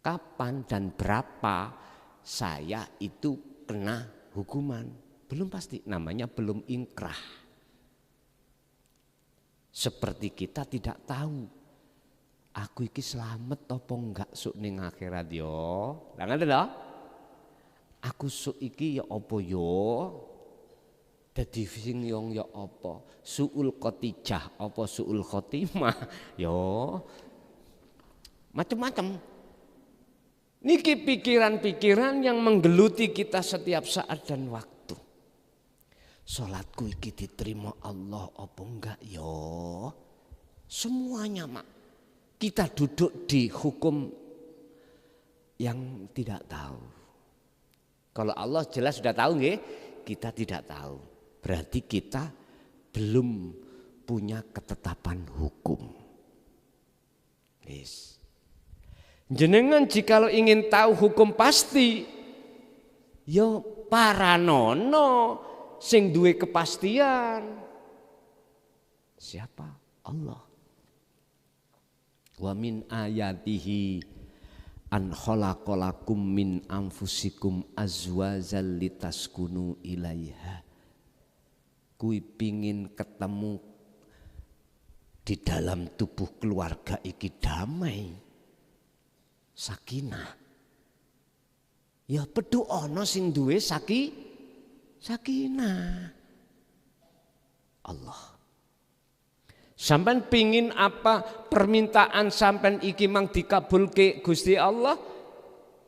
kapan dan berapa saya itu kena hukuman. Belum pasti, namanya belum inkrah. Seperti kita tidak tahu aku iki selamat apa enggak suk ning akhirat yo. Lah ngoten lho. Aku suk iki ya apa yo? Dadi sing yong ya apa? Suul qotijah apa suul khotimah? Yo. Macam-macam. Niki pikiran-pikiran yang menggeluti kita setiap saat dan waktu. Salatku iki diterima Allah apa enggak yo? Semuanya Mak. Kita duduk di hukum yang tidak tahu. Kalau Allah jelas sudah tahu nggih, kita tidak tahu. Berarti kita belum punya ketetapan hukum. Yes. Jenengan jikalau ingin tahu hukum pasti, yo paranono sing duwe kepastian. Siapa? Allah. Wa min ayatihi an khalaqalakum min anfusikum azwajal litaskunu ilaiha. Kui pingin ketemu di dalam tubuh keluarga iki damai, sakinah. Ya pedu ana sing duwe sakinah. Allah. Sampean pingin apa permintaan sampean iki mang dikabulke Gusti Allah?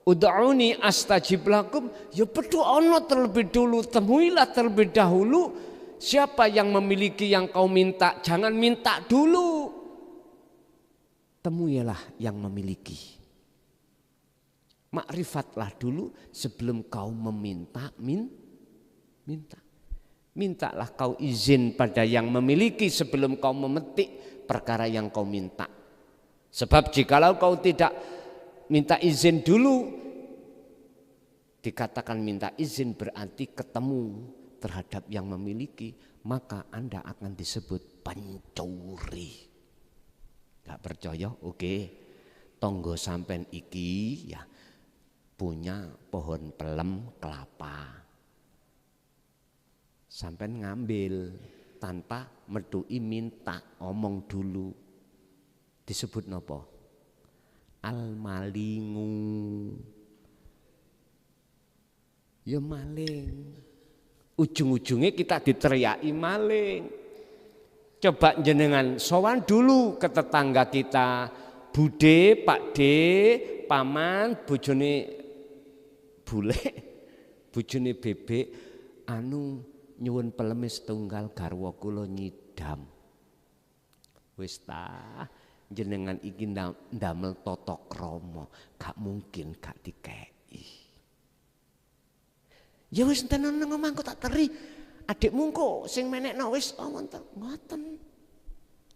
Ud'uni astajib lakum. Ya pedu ana terlebih dulu, temuilah terlebih dahulu siapa yang memiliki yang kau minta. Jangan minta dulu. Temuilah yang memiliki. Makrifatlah dulu sebelum kau minta. Mintalah kau izin pada yang memiliki sebelum kau memetik perkara yang kau minta. Sebab jikalau kau tidak minta izin dulu, dikatakan minta izin berarti ketemu terhadap yang memiliki, maka Anda akan disebut pencuri. Gak percaya? Oke. Tonggo sampean iki ya punya pohon pelem kelapa. Sampean ngambil tanpa medui minta, omong dulu. Disebut nopo? Al-malingu. Ya maling. Ujung-ujungnya kita diteriaki maling. Coba jenengan sowan dulu ke tetangga kita. Bude, Pak De, paman, bojone bule, bojone bebek, nyuwun peleme setunggal garwa kula nyidam. Wis ta, jenengan iki ndamel tata krama, gak mungkin gak dikeki. Ya wis tenan nang omah kok tak teri. Adikmu kok sing menekno wis wonten. Ngoten.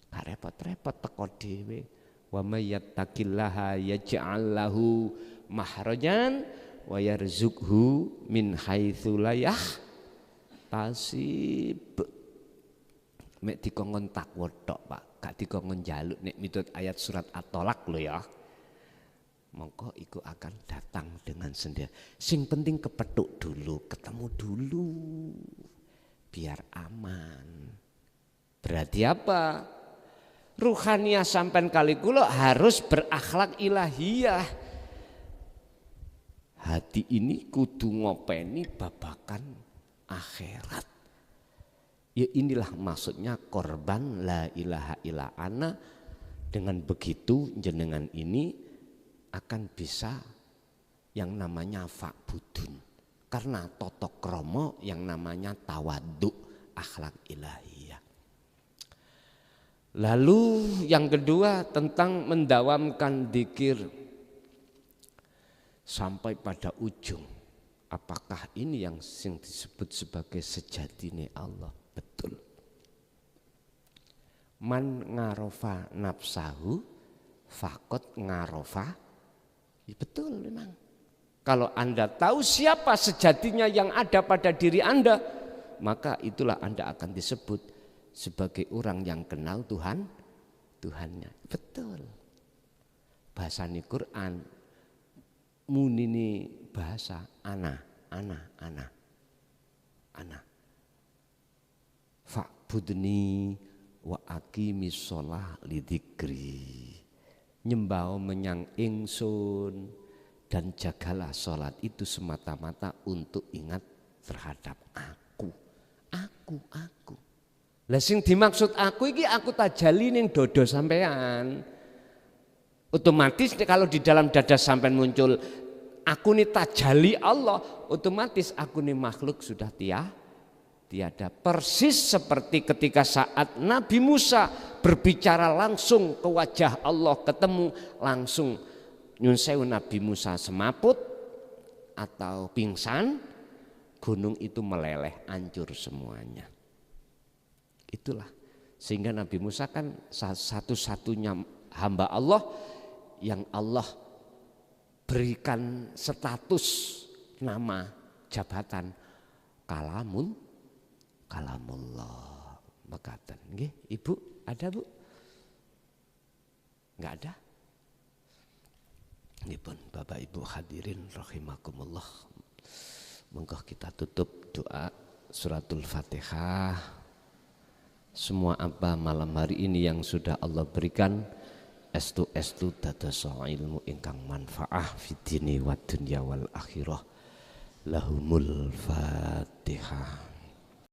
Gak repot-repot teko dhewe. Wa may yattaqillaha yaj'al lahu mahrajan wa yarzuqhu min haitsu la yahtasib. Mek dikongkon takwa tok, Pak, gak dikongkon njaluk nek miturut ayat surat At-Thalaq lho ya. Mongko iku akan datang dengan sendiri. Sing penting kepethuk dulu, ketemu dulu. Biar aman. Berarti apa? Ruhaniyah sampean kali kula harus berakhlak ilahiyah. Hati ini kudu ngopeni babakan akhirat. Ya inilah maksudnya korban la ilaha illa ana. Dengan begitu jenengan ini akan bisa yang namanya fa'budun. Karena totok kromo yang namanya tawaduk akhlak ilahiyah. Lalu yang kedua tentang mendawamkan dzikir sampai pada ujung. Apakah ini yang disebut sebagai sejatine Allah? Betul. Man ngarofa nafsahu fakot ngarofa. Ya betul memang. Kalau Anda tahu siapa sejatinya yang ada pada diri Anda, maka itulah Anda akan disebut sebagai orang yang kenal Tuhannya. Betul. Bahasane Quran, munini bahasa ana. Fa'budni wa aqimis shalah lidzikri. Nyembah menyang ingsun dan jagalah salat itu semata-mata untuk ingat terhadap aku. Lah sing dimaksud aku iki aku tajali ning dodo sampean. Otomatis kalau di dalam dada sampean muncul aku nih tajali Allah, otomatis aku nih makhluk sudah tiada. Persis seperti ketika saat Nabi Musa berbicara langsung ke wajah Allah, ketemu langsung. Nyun sewu Nabi Musa semaput atau pingsan, gunung itu meleleh, hancur semuanya. Itulah sehingga Nabi Musa kan satu-satunya hamba Allah yang Allah berikan status nama jabatan kalamullah. Mekaten nggih, Ibu ada Bu? Enggak ada? Nggih pun Bapak Ibu hadirin rahimakumullah. Monggo kita tutup doa suratul Fatihah. Semua apa malam hari ini yang sudah Allah berikan estu dadosa ilmu ingkang manfaah fid dini wad dunya wal akhirah. lahumul Fatihah.